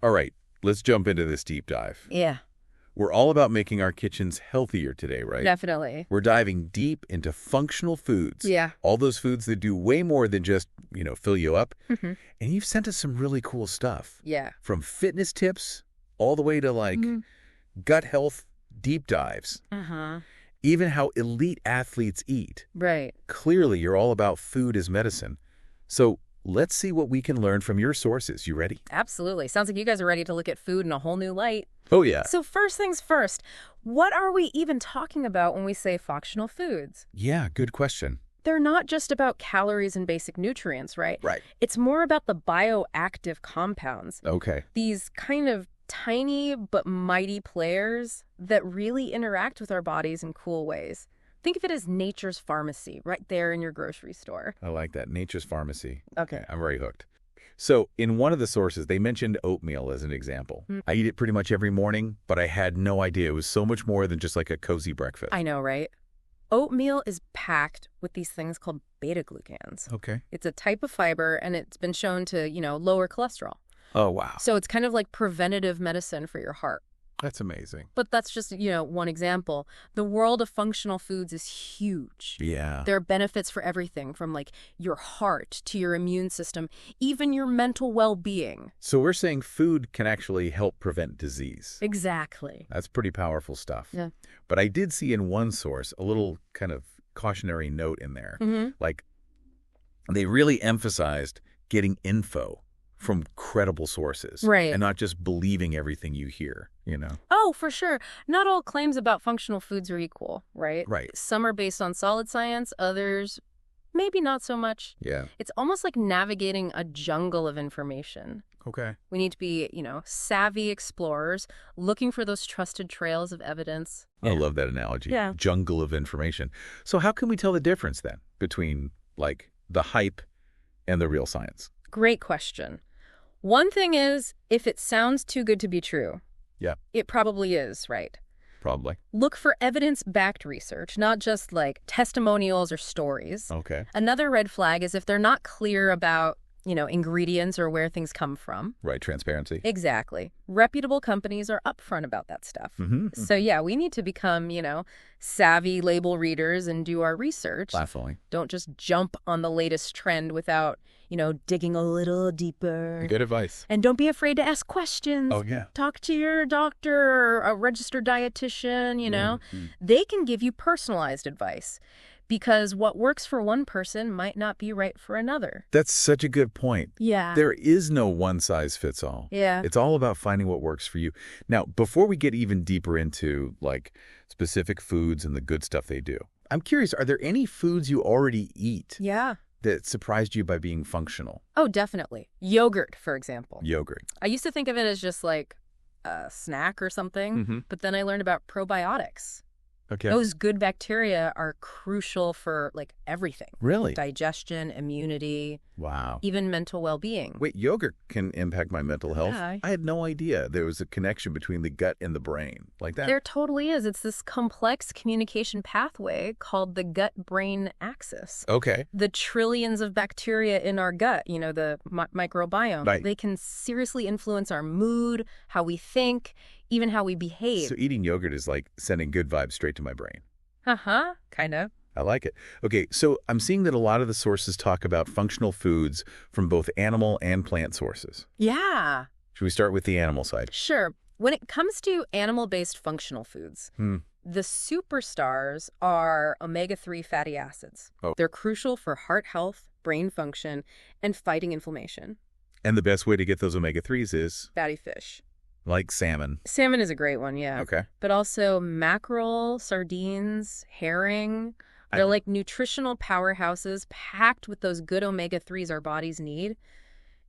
All right, let's jump into this deep dive. Yeah, We're all about making our kitchens healthier today, right? definitely. We're diving deep into functional foods. Yeah. All those foods that do way more than just, fill you up. Mm-hmm. And you've sent us some really cool stuff. Yeah. From fitness tips all the way to gut health deep dives. Uh-huh. Even how elite athletes eat. Right. Clearly, you're all about food as medicine. So let's see what we can learn from your sources. You ready? Absolutely. Sounds like you guys are ready to look at food in a whole new light. Oh, yeah. So first things first, what are we even talking about when we say functional foods? Yeah, good question. They're not just about calories and basic nutrients, right? Right. It's more about the bioactive compounds. Okay. These kind of tiny but mighty players that really interact with our bodies in cool ways. Think of it as nature's pharmacy right there in your grocery store. I like that. Nature's pharmacy. Okay. I'm very hooked. So in one of the sources, they mentioned oatmeal as an example. I eat it pretty much every morning, but I had no idea it was so much more than just like a cozy breakfast. I know, right? Oatmeal is packed with these things called beta-glucans. Okay. It's a type of fiber, and it's been shown to, lower cholesterol. Oh, wow. So it's kind of like preventative medicine for your heart. That's amazing. But that's just, one example. The world of functional foods is huge. Yeah. There are benefits for everything from like your heart to your immune system, even your mental well-being. So we're saying food can actually help prevent disease. Exactly. That's pretty powerful stuff. Yeah. But I did see in one source a little kind of cautionary note in there. Mm-hmm. Like they really emphasized getting info from credible sources. Right. And not just believing everything you hear, Oh, for sure. Not all claims about functional foods are equal, right? Right. Some are based on solid science, others maybe not so much. Yeah. It's almost like navigating a jungle of information. Okay. We need to be, savvy explorers looking for those trusted trails of evidence. I love that analogy. Yeah. Jungle of information. So how can we tell the difference then between like the hype and the real science? Great question. One thing is, if it sounds too good to be true, Yeah. it probably is, right? Probably. Look for evidence-backed research, not just like testimonials or stories. Okay. Another red flag is if they're not clear about, ingredients or where things come from. Right. Transparency. Exactly. Reputable companies are upfront about that stuff. Mm-hmm. So yeah, we need to become, savvy label readers and do our research. Definitely. Don't just jump on the latest trend without, digging a little deeper. Good advice. And don't be afraid to ask questions. Oh, yeah. Talk to your doctor or a registered dietitian, Mm-hmm. They can give you personalized advice because what works for one person might not be right for another. That's such a good point. Yeah. There is no one size fits all. Yeah. It's all about finding what works for you. Now, before we get even deeper into like specific foods and the good stuff they do, I'm curious, are there any foods you already eat Yeah. that surprised you by being functional? Oh, definitely. Yogurt, for example. Yogurt. I used to think of it as just like a snack or something, Mm-hmm. but then I learned about probiotics. Okay. Those good bacteria are crucial for like everything. Really? Digestion, immunity, Wow. even mental well-being. Wait, yogurt can impact my mental health? Yeah. I had no idea there was a connection between the gut and the brain like that. There totally is. It's this complex communication pathway called the gut-brain axis. Okay. The trillions of bacteria in our gut, the microbiome, Right. they can seriously influence our mood, how we think, even how we behave. So eating yogurt is like sending good vibes straight to my brain. Uh-huh, kind of. I like it. Okay, so I'm seeing that a lot of the sources talk about functional foods from both animal and plant sources. Yeah, Should we start with the animal side? sure. When it comes to animal-based functional foods, the superstars are omega-3 fatty acids. Oh. They're crucial for heart health, brain function, and fighting inflammation. And the best way to get those omega-3s is Fatty fish. like salmon. Salmon is a great one, yeah. Okay. But also mackerel, sardines, herring. They're like nutritional powerhouses packed with those good omega-3s our bodies need.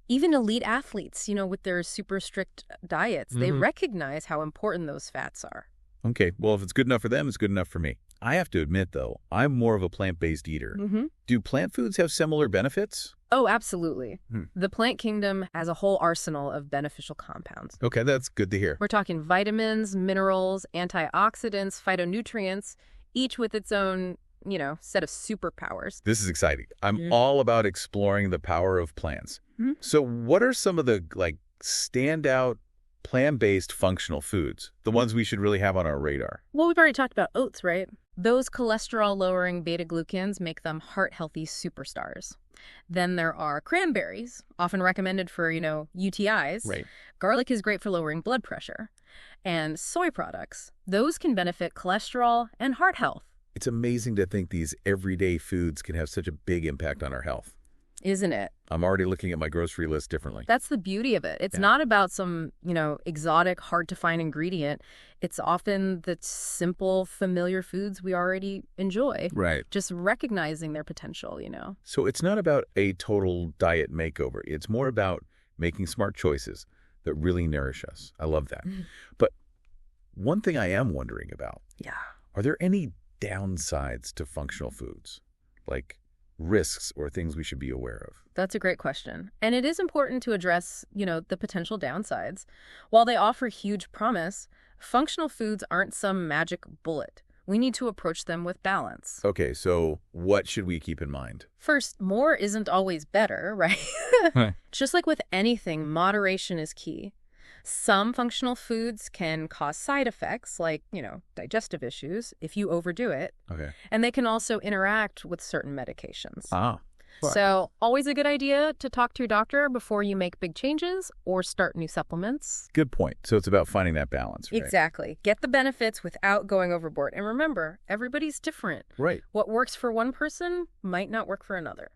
Even elite athletes, with their super strict diets, they recognize how important those fats are. Okay, well, if it's good enough for them, it's good enough for me. I have to admit, though, I'm more of a plant-based eater. Mm-hmm. Do plant foods have similar benefits? Oh, absolutely. The plant kingdom has a whole arsenal of beneficial compounds. Okay, that's good to hear. We're talking vitamins, minerals, antioxidants, phytonutrients, each with its own, set of superpowers. This is exciting. I'm all about exploring the power of plants. So what are some of the, standout plant-based functional foods, the ones we should really have on our radar. Well, we've already talked about oats, right? Those cholesterol-lowering beta-glucans make them heart-healthy superstars. Then there are cranberries, often recommended for, UTIs. Right. Garlic is great for lowering blood pressure. And soy products, those can benefit cholesterol and heart health. It's amazing to think these everyday foods can have such a big impact on our health. Isn't it? I'm already looking at my grocery list differently. That's the beauty of it. It's not about some, exotic, hard-to-find ingredient. It's often the simple, familiar foods we already enjoy. Right. Just recognizing their potential, So it's not about a total diet makeover. It's more about making smart choices that really nourish us. I love that. But one thing I am wondering about, are there any downsides to functional foods? Like risks or things we should be aware of? That's a great question. And it is important to address, the potential downsides. While they offer huge promise, functional foods aren't some magic bullet. We need to approach them with balance. Okay, so what should we keep in mind? First, more isn't always better, right? Just like with anything, moderation is key. Some functional foods can cause side effects like, digestive issues if you overdo it. Okay. And they can also interact with certain medications. Ah. So always a good idea to talk to your doctor before you make big changes or start new supplements. Good point. So it's about finding that balance, right? Exactly. Get the benefits without going overboard. And remember, everybody's different. Right. What works for one person might not work for another.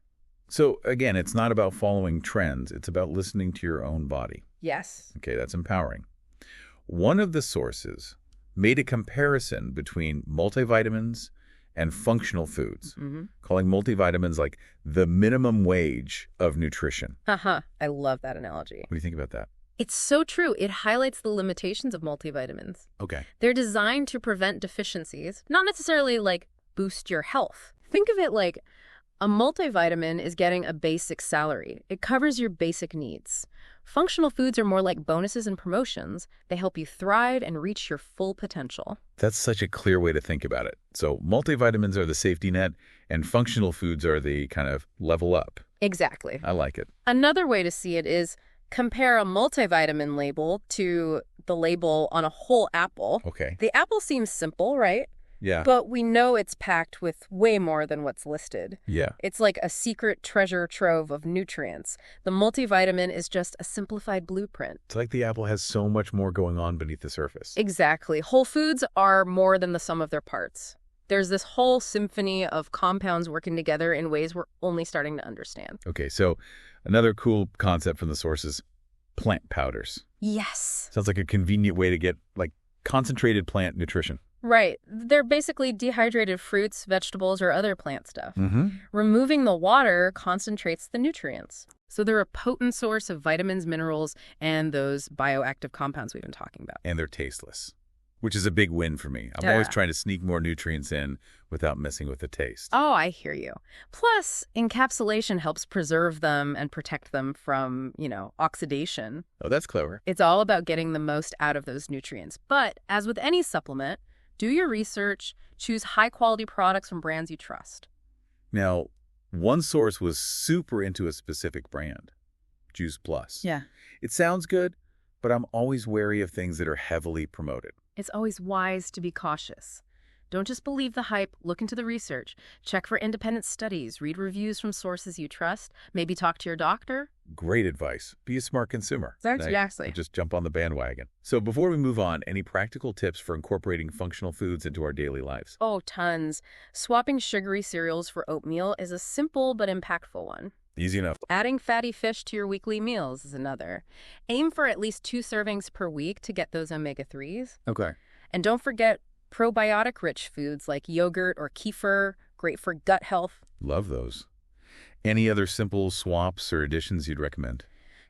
So again, it's not about following trends. It's about listening to your own body. Yes. Okay, that's empowering. One of the sources made a comparison between multivitamins and functional foods, calling multivitamins like the minimum wage of nutrition. I love that analogy. What do you think about that? It's so true. It highlights the limitations of multivitamins. Okay. They're designed to prevent deficiencies, not necessarily boost your health. Think of it like a multivitamin is getting a basic salary. It covers your basic needs. Functional foods are more like bonuses and promotions. They help you thrive and reach your full potential. That's such a clear way to think about it. So multivitamins are the safety net, and functional foods are the kind of level up. Exactly. I like it. Another way to see it is compare a multivitamin label to the label on a whole apple. Okay. The apple seems simple, right? Yeah. But we know it's packed with way more than what's listed. Yeah. It's like a secret treasure trove of nutrients. The multivitamin is just a simplified blueprint. It's like the apple has so much more going on beneath the surface. Exactly. Whole foods are more than the sum of their parts. There's this whole symphony of compounds working together in ways we're only starting to understand. Okay, so another cool concept from the source is plant powders. Yes. Sounds like a convenient way to get concentrated plant nutrition. Right. They're basically dehydrated fruits, vegetables, or other plant stuff. Removing the water concentrates the nutrients. So they're a potent source of vitamins, minerals, and those bioactive compounds we've been talking about. And they're tasteless, which is a big win for me. I'm always trying to sneak more nutrients in without messing with the taste. Oh, I hear you. Plus, encapsulation helps preserve them and protect them from, oxidation. Oh, that's clever. It's all about getting the most out of those nutrients. But as with any supplement, do your research, choose high-quality products from brands you trust. Now, one source was super into a specific brand, Juice Plus. Yeah. It sounds good, but I'm always wary of things that are heavily promoted. It's always wise to be cautious. Don't just believe the hype. Look into the research. Check for independent studies. Read reviews from sources you trust. Maybe talk to your doctor. Great advice. Be a smart consumer. Exactly. Don't just jump on the bandwagon. So before we move on, any practical tips for incorporating functional foods into our daily lives? Oh, tons. Swapping sugary cereals for oatmeal is a simple but impactful one. Easy enough. Adding fatty fish to your weekly meals is another. Aim for at least 2 servings per week to get those omega-3s. Okay. And don't forget probiotic-rich foods like yogurt or kefir, great for gut health. Love those. Any other simple swaps or additions you'd recommend?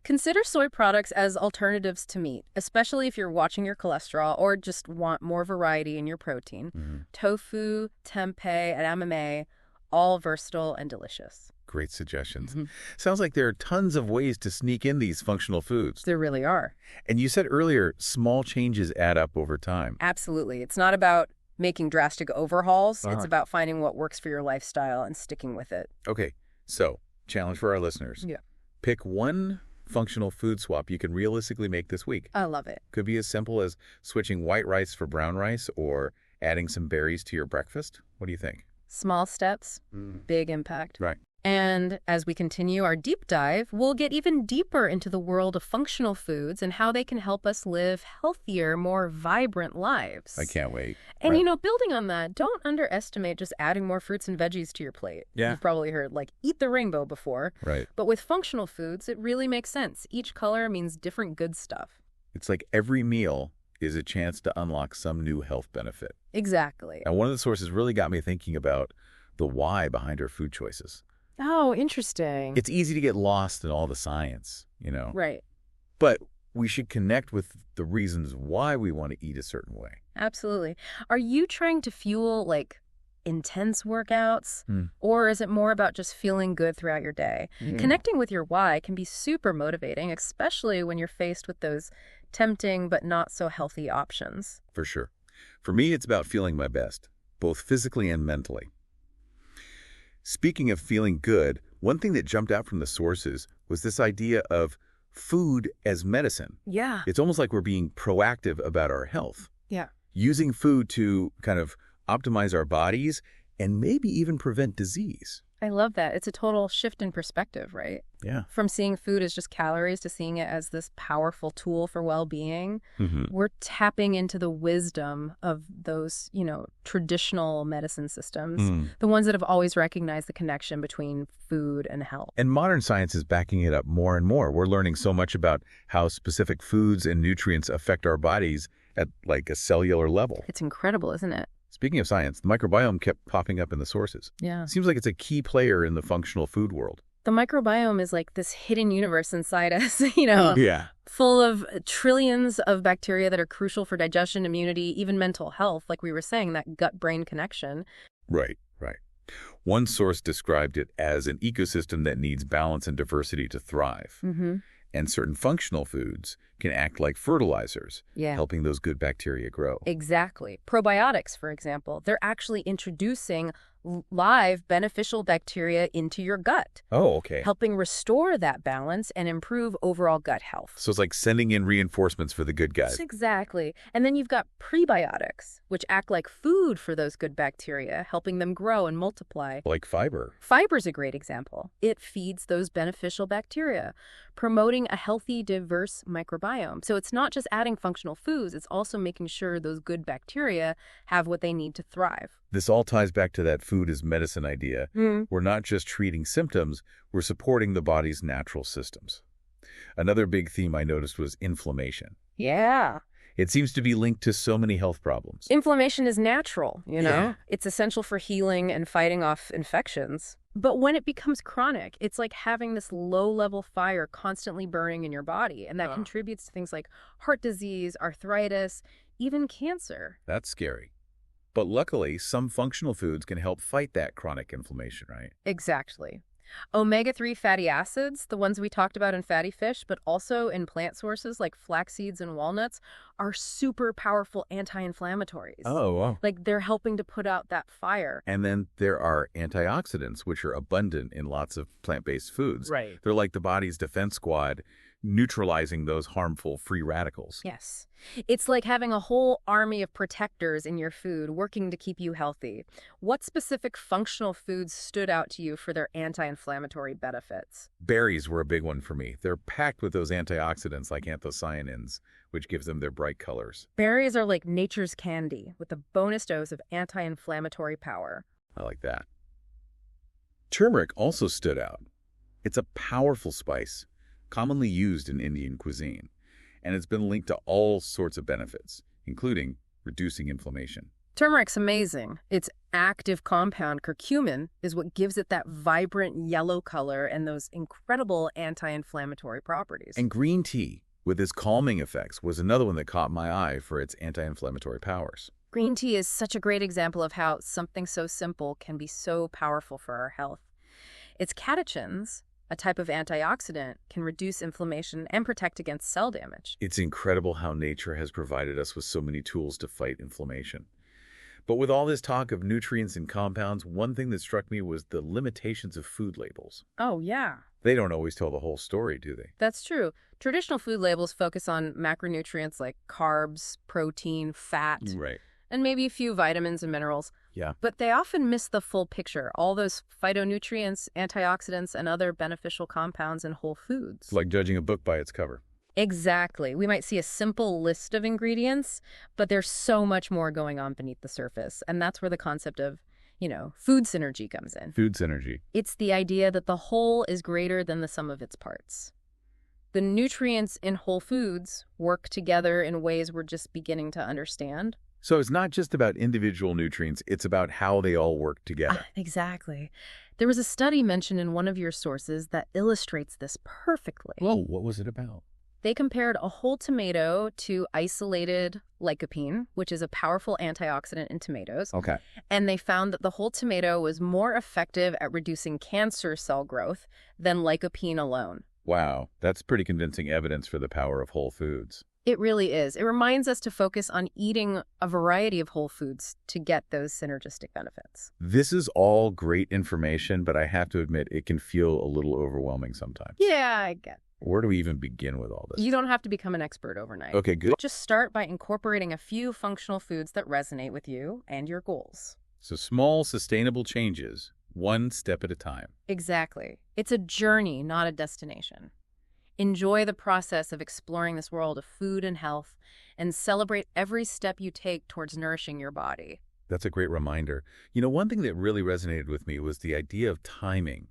Consider soy products as alternatives to meat, especially if you're watching your cholesterol or just want more variety in your protein. Tofu, tempeh, and edamame, all versatile and delicious. Great suggestions. Sounds like there are tons of ways to sneak in these functional foods. There really are. And you said earlier, small changes add up over time. Absolutely. It's not about making drastic overhauls. It's about finding what works for your lifestyle and sticking with it. Okay, so challenge for our listeners. Yeah. Pick one functional food swap you can realistically make this week. I love it. Could be as simple as switching white rice for brown rice or adding some berries to your breakfast. What do you think? Small steps, big impact. Right. And as we continue our deep dive, we'll get even deeper into the world of functional foods and how they can help us live healthier, more vibrant lives. I can't wait. And, Right. building on that, don't underestimate just adding more fruits and veggies to your plate. Yeah. You've probably heard, eat the rainbow before. Right. But with functional foods, it really makes sense. Each color means different good stuff. It's like every meal is a chance to unlock some new health benefit. Exactly. And one of the sources really got me thinking about the why behind our food choices. Oh, interesting. It's easy to get lost in all the science, Right. But we should connect with the reasons why we want to eat a certain way. Absolutely. Are you trying to fuel, intense workouts? Or is it more about just feeling good throughout your day? Connecting with your why can be super motivating, especially when you're faced with those tempting but not so healthy options. For sure. For me, it's about feeling my best, both physically and mentally. Speaking of feeling good, one thing that jumped out from the sources was this idea of food as medicine. Yeah. It's almost like we're being proactive about our health, Yeah. using food to kind of optimize our bodies and maybe even prevent disease. I love that. It's a total shift in perspective, right? Yeah. From seeing food as just calories to seeing it as this powerful tool for well-being. We're tapping into the wisdom of those, traditional medicine systems, the ones that have always recognized the connection between food and health. And modern science is backing it up more and more. We're learning so much about how specific foods and nutrients affect our bodies at a cellular level. It's incredible, isn't it? Speaking of science, the microbiome kept popping up in the sources. Yeah. Seems like it's a key player in the functional food world. The microbiome is like this hidden universe inside us, Yeah. full of trillions of bacteria that are crucial for digestion, immunity, even mental health, like we were saying, that gut-brain connection. Right. One source described it as an ecosystem that needs balance and diversity to thrive. And certain functional foods can act like fertilizers, helping those good bacteria grow. Exactly. Probiotics, for example, they're actually introducing live beneficial bacteria into your gut, Oh, okay. helping restore that balance and improve overall gut health. So it's like sending in reinforcements for the good guys. Exactly. And then you've got prebiotics, which act like food for those good bacteria, helping them grow and multiply. Like fiber. Fiber's a great example. It feeds those beneficial bacteria, promoting a healthy, diverse microbiome. So it's not just adding functional foods, it's also making sure those good bacteria have what they need to thrive. This all ties back to that food as medicine idea. We're not just treating symptoms, we're supporting the body's natural systems. Another big theme I noticed was inflammation. Yeah. It seems to be linked to so many health problems. Inflammation is natural, Yeah. It's essential for healing and fighting off infections. But when it becomes chronic, it's like having this low-level fire constantly burning in your body, and that contributes to things like heart disease, arthritis, even cancer. That's scary. But luckily, some functional foods can help fight that chronic inflammation, right? Exactly. Omega-3 fatty acids, the ones we talked about in fatty fish, but also in plant sources like flax seeds and walnuts, are super powerful anti-inflammatories. Oh, wow. They're helping to put out that fire. And then there are antioxidants, which are abundant in lots of plant-based foods. Right. They're like the body's defense squad, neutralizing those harmful free radicals. Yes. It's like having a whole army of protectors in your food working to keep you healthy. What specific functional foods stood out to you for their anti-inflammatory benefits? Berries were a big one for me. They're packed with those antioxidants like anthocyanins, which gives them their bright colors. Berries are like nature's candy with a bonus dose of anti-inflammatory power. I like that. Turmeric also stood out. It's a powerful spice, commonly used in Indian cuisine, and it's been linked to all sorts of benefits, including reducing inflammation. Turmeric's amazing. Its active compound, curcumin, is what gives it that vibrant yellow color and those incredible anti-inflammatory properties. And green tea, with its calming effects, was another one that caught my eye for its anti-inflammatory powers. Green tea is such a great example of how something so simple can be so powerful for our health. Its catechins, a type of antioxidant, can reduce inflammation and protect against cell damage. It's incredible how nature has provided us with so many tools to fight inflammation. But with all this talk of nutrients and compounds, one thing that struck me was the limitations of food labels. Oh, yeah. They don't always tell the whole story, do they? That's true. Traditional food labels focus on macronutrients like carbs, protein, fat, Right. and maybe a few vitamins and minerals. Yeah. But they often miss the full picture, all those phytonutrients, antioxidants, and other beneficial compounds in whole foods. It's like judging a book by its cover. Exactly. We might see a simple list of ingredients, but there's so much more going on beneath the surface. And that's where the concept of, food synergy comes in. Food synergy. It's the idea that the whole is greater than the sum of its parts. The nutrients in whole foods work together in ways we're just beginning to understand. So it's not just about individual nutrients, it's about how they all work together. Exactly. There was a study mentioned in one of your sources that illustrates this perfectly. Whoa, what was it about? They compared a whole tomato to isolated lycopene, which is a powerful antioxidant in tomatoes. Okay. And they found that the whole tomato was more effective at reducing cancer cell growth than lycopene alone. Wow, that's pretty convincing evidence for the power of whole foods. It really is. It reminds us to focus on eating a variety of whole foods to get those synergistic benefits. This is all great information, but I have to admit it can feel a little overwhelming sometimes. Yeah, I get it. Where do we even begin with all this? You don't have to become an expert overnight. Okay, good. Just start by incorporating a few functional foods that resonate with you and your goals. So small, sustainable changes, one step at a time. Exactly. It's a journey, not a destination. Enjoy the process of exploring this world of food and health, and celebrate every step you take towards nourishing your body. That's a great reminder. One thing that really resonated with me was the idea of timing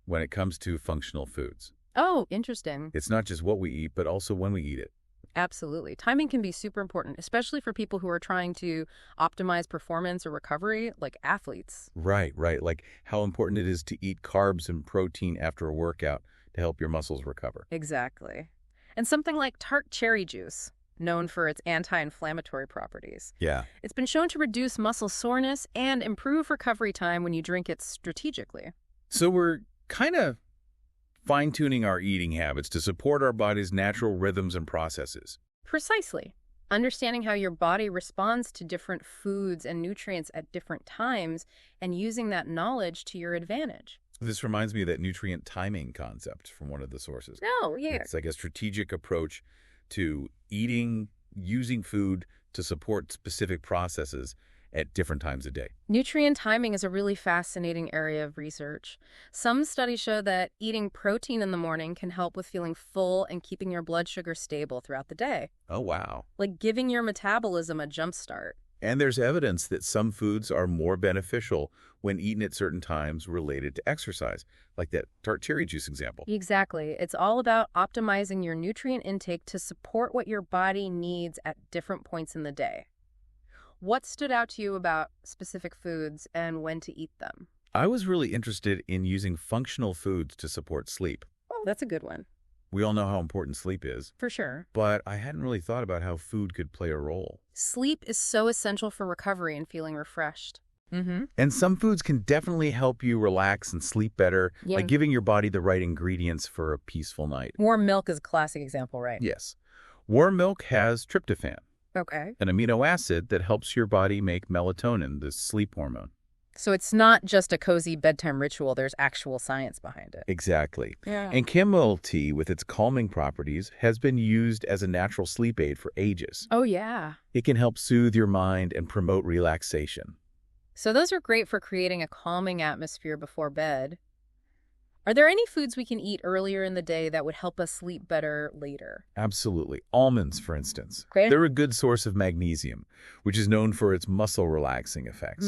when it comes to functional foods. Oh, interesting. It's not just what we eat, but also when we eat it. Absolutely. Timing can be super important, especially for people who are trying to optimize performance or recovery, like athletes. Right. Like how important it is to eat carbs and protein after a workout to help your muscles recover. Exactly. And something like tart cherry juice, known for its anti-inflammatory properties. Yeah. It's been shown to reduce muscle soreness and improve recovery time when you drink it strategically. So we're kind of fine-tuning our eating habits to support our body's natural rhythms and processes. Precisely. Understanding how your body responds to different foods and nutrients at different times and using that knowledge to your advantage. This reminds me of that nutrient timing concept from one of the sources. Oh, yeah. It's like a strategic approach to eating, using food to support specific processes at different times a day. Nutrient timing is a really fascinating area of research. Some studies show that eating protein in the morning can help with feeling full and keeping your blood sugar stable throughout the day. Oh, wow. Like giving your metabolism a jump start. And there's evidence that some foods are more beneficial when eaten at certain times related to exercise, like that tart cherry juice example. Exactly. It's all about optimizing your nutrient intake to support what your body needs at different points in the day. What stood out to you about specific foods and when to eat them? I was really interested in using functional foods to support sleep. Oh, that's a good one. We all know how important sleep is. For sure. But I hadn't really thought about how food could play a role. Sleep is so essential for recovery and feeling refreshed. And some foods can definitely help you relax and sleep better, like giving your body the right ingredients for a peaceful night. Warm milk is a classic example, right? Yes. Warm milk has tryptophan, Okay. an amino acid that helps your body make melatonin, the sleep hormone. So it's not just a cozy bedtime ritual, there's actual science behind it. Exactly. Yeah. And chamomile tea, with its calming properties, has been used as a natural sleep aid for ages. Oh, yeah. It can help soothe your mind and promote relaxation. So those are great for creating a calming atmosphere before bed. Are there any foods we can eat earlier in the day that would help us sleep better later? Absolutely. Almonds, for instance. Great. They're a good source of magnesium, which is known for its muscle relaxing effects.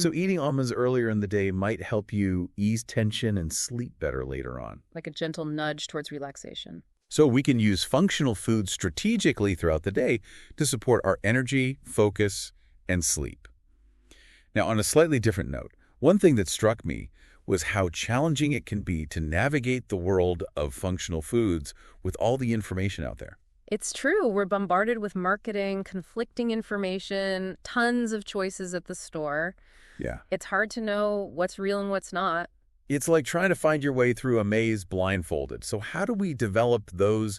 So eating almonds earlier in the day might help you ease tension and sleep better later on. Like a gentle nudge towards relaxation. So we can use functional foods strategically throughout the day to support our energy, focus, and sleep. Now, on a slightly different note, one thing that struck me was how challenging it can be to navigate the world of functional foods with all the information out there. It's true. We're bombarded with marketing, conflicting information, tons of choices at the store. Yeah. It's hard to know what's real and what's not. It's like trying to find your way through a maze blindfolded. So how do we develop those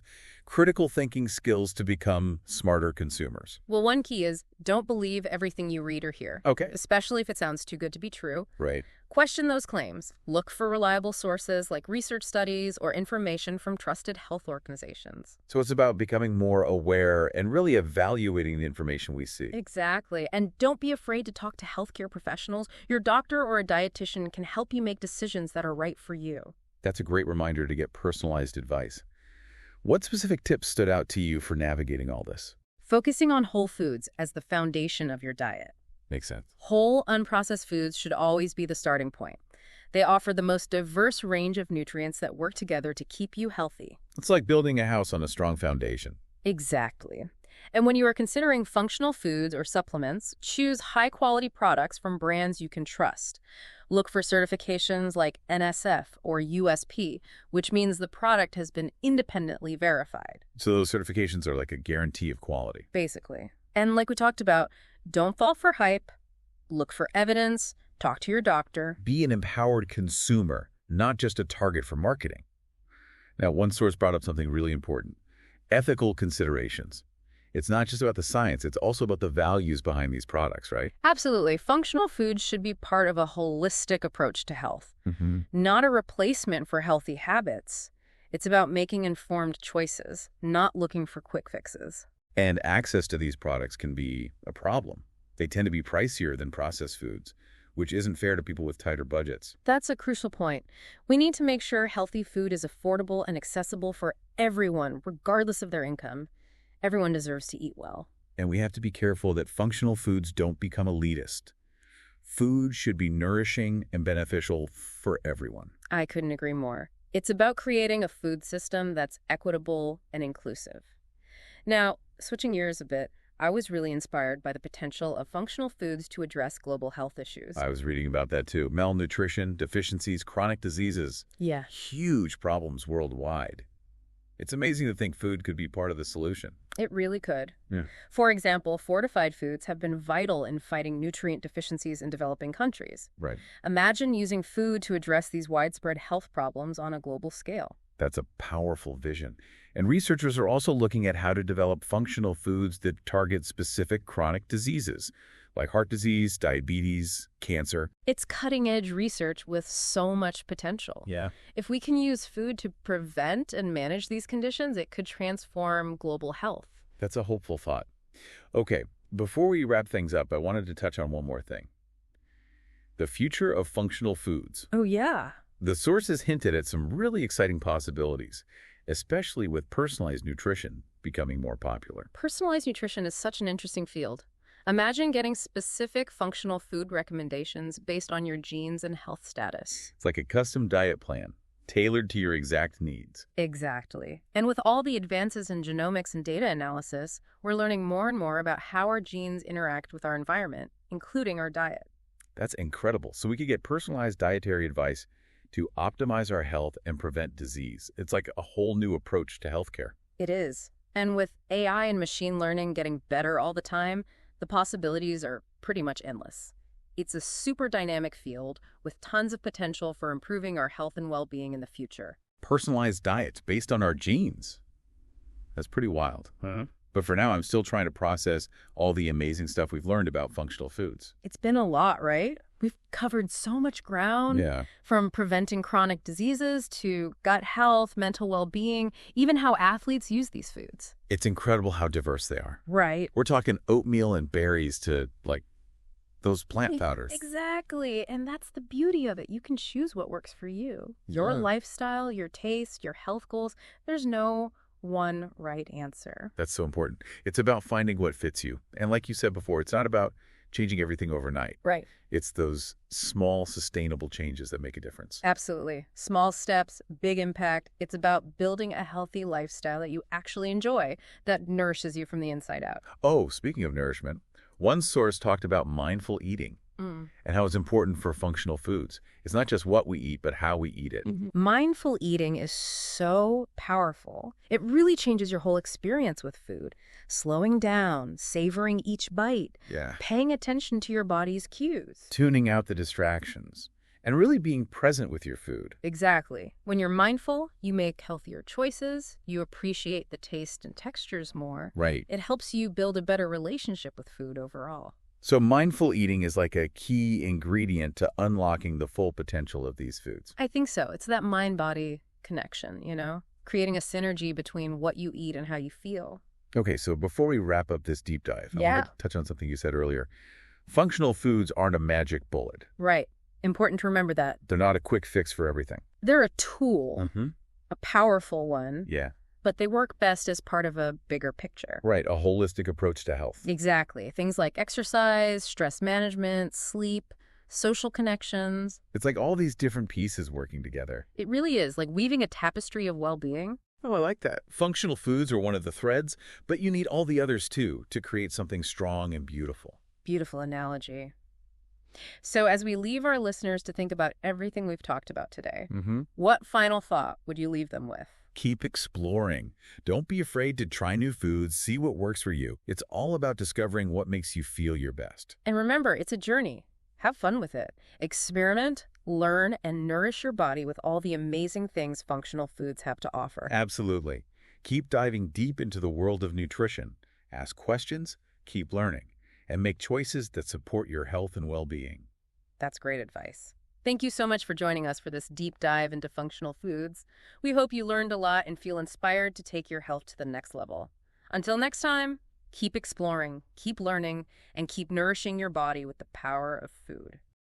critical thinking skills to become smarter consumers? Well, one key is don't believe everything you read or hear, Okay. especially if it sounds too good to be true. Right. Question those claims. Look for reliable sources like research studies or information from trusted health organizations. So it's about becoming more aware and really evaluating the information we see. Exactly. And don't be afraid to talk to healthcare professionals. Your doctor or a dietitian can help you make decisions that are right for you. That's a great reminder to get personalized advice. What specific tips stood out to you for navigating all this? Focusing on whole foods as the foundation of your diet. Makes sense. Whole, unprocessed foods should always be the starting point. They offer the most diverse range of nutrients that work together to keep you healthy. It's like building a house on a strong foundation. Exactly. And when you are considering functional foods or supplements, choose high-quality products from brands you can trust. Look for certifications like NSF or USP, which means the product has been independently verified. So those certifications are like a guarantee of quality. Basically. And like we talked about, don't fall for hype, look for evidence, talk to your doctor. Be an empowered consumer, not just a target for marketing. Now, one source brought up something really important. Ethical considerations. It's not just about the science, it's also about the values behind these products, right? Absolutely. Functional foods should be part of a holistic approach to health, not a replacement for healthy habits. It's about making informed choices, not looking for quick fixes. And access to these products can be a problem. They tend to be pricier than processed foods, which isn't fair to people with tighter budgets. That's a crucial point. We need to make sure healthy food is affordable and accessible for everyone, regardless of their income. Everyone deserves to eat well. And we have to be careful that functional foods don't become elitist. Food should be nourishing and beneficial for everyone. I couldn't agree more. It's about creating a food system that's equitable and inclusive. Now, switching gears a bit, I was really inspired by the potential of functional foods to address global health issues. I was reading about that too. Malnutrition, deficiencies, chronic diseases. Yeah. Huge problems worldwide. It's amazing to think food could be part of the solution. It really could. Yeah. For example, fortified foods have been vital in fighting nutrient deficiencies in developing countries. Right. Imagine using food to address these widespread health problems on a global scale. That's a powerful vision. And researchers are also looking at how to develop functional foods that target specific chronic diseases, like heart disease, diabetes, cancer. It's cutting-edge research with so much potential. Yeah. If we can use food to prevent and manage these conditions, it could transform global health. That's a hopeful thought. Okay, before we wrap things up, I wanted to touch on one more thing. The future of functional foods. Oh, yeah. The sources hinted at some really exciting possibilities, especially with personalized nutrition becoming more popular. Personalized nutrition is such an interesting field. Imagine getting specific functional food recommendations based on your genes and health status. It's like a custom diet plan, tailored to your exact needs. Exactly. And with all the advances in genomics and data analysis, we're learning more and more about how our genes interact with our environment, including our diet. That's incredible. So we could get personalized dietary advice to optimize our health and prevent disease. It's like a whole new approach to healthcare. It is. And with AI and machine learning getting better all the time, the possibilities are pretty much endless. It's a super dynamic field with tons of potential for improving our health and well-being in the future. Personalized diets based on our genes. That's pretty wild. But for now, I'm still trying to process all the amazing stuff we've learned about functional foods. It's been a lot, right? We've covered so much ground, from preventing chronic diseases to gut health, mental well-being, even how athletes use these foods. It's incredible how diverse they are. Right. We're talking oatmeal and berries to, like, those plant powders. Exactly. And that's the beauty of it. You can choose what works for you. Your lifestyle, your taste, your health goals. There's no one right answer. That's so important. It's about finding what fits you. And like you said before, it's not about changing everything overnight. Right. It's those small, sustainable changes that make a difference. Absolutely. Small steps, big impact. It's about building a healthy lifestyle that you actually enjoy, that nourishes you from the inside out. Oh, speaking of nourishment, one source talked about mindful eating and how it's important for functional foods. It's not just what we eat, but how we eat it. Mindful eating is so powerful. It really changes your whole experience with food. Slowing down, savoring each bite, paying attention to your body's cues. Tuning out the distractions. And really being present with your food. Exactly. When you're mindful, you make healthier choices, you appreciate the taste and textures more. Right. It helps you build a better relationship with food overall. So mindful eating is like a key ingredient to unlocking the full potential of these foods. I think so. It's that mind-body connection, creating a synergy between what you eat and how you feel. Okay, so before we wrap up this deep dive, I want to touch on something you said earlier. Functional foods aren't a magic bullet. Right. Important to remember that. They're not a quick fix for everything. They're a tool, a powerful one. Yeah. But they work best as part of a bigger picture. Right, a holistic approach to health. Exactly. Things like exercise, stress management, sleep, social connections. It's like all these different pieces working together. It really is, like weaving a tapestry of well-being. Oh, I like that. Functional foods are one of the threads, but you need all the others too to create something strong and beautiful. Beautiful analogy. So as we leave our listeners to think about everything we've talked about today, what final thought would you leave them with? Keep exploring. Don't be afraid to try new foods, see what works for you. It's all about discovering what makes you feel your best. And remember, it's a journey. Have fun with it. Experiment, learn, and nourish your body with all the amazing things functional foods have to offer. Absolutely. Keep diving deep into the world of nutrition. Ask questions, keep learning, and make choices that support your health and well-being. That's great advice. Thank you so much for joining us for this deep dive into functional foods. We hope you learned a lot and feel inspired to take your health to the next level. Until next time, keep exploring, keep learning, and keep nourishing your body with the power of food.